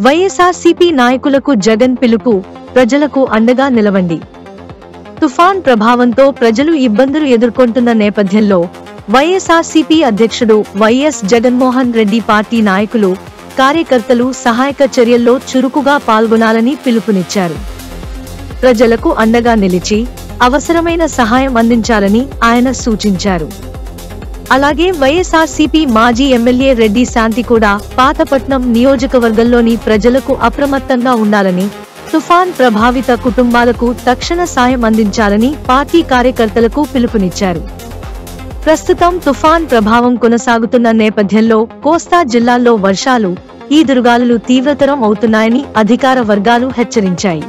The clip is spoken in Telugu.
వైఎస్ఆర్సీపీ నాయకులకు జగన్ పిలుపు, ప్రజలకు అండగా నిలవండి. తుఫాన్ ప్రభావంతో ప్రజలు ఇబ్బందులు ఎదుర్కొంటున్న నేపథ్యంలో వైఎస్ఆర్సీపీ అధ్యక్షుడు వైఎస్ జగన్మోహన్ రెడ్డి పార్టీ నాయకులు, కార్యకర్తలు సహాయక చర్యల్లో చురుకుగా పాల్గొనాలని పిలుపునిచ్చారు. ప్రజలకు అండగా నిలిచి అవసరమైన సహాయం అందించాలని ఆయన సూచించారు. అలాగే వైఎస్ఆర్సీపీ మాజీ ఎమ్మెల్యే రెడ్డి శాంతి కూడా పాతపట్నం నియోజకవర్గంలోని ప్రజలకు అప్రమత్తంగా ఉండాలని, తుఫాన్ ప్రభావిత కుటుంబాలకు తక్షణ సాయం అందించాలని పార్టీ కార్యకర్తలకు పిలుపునిచ్చారు. ప్రస్తుతం తుఫాన్ ప్రభావం కొనసాగుతున్న నేపథ్యంలో కోస్తా జిల్లాల్లో వర్షాలు, ఈదురుగాలులు తీవ్రతరం అవుతున్నాయని అధికార వర్గాలు హెచ్చరించాయి.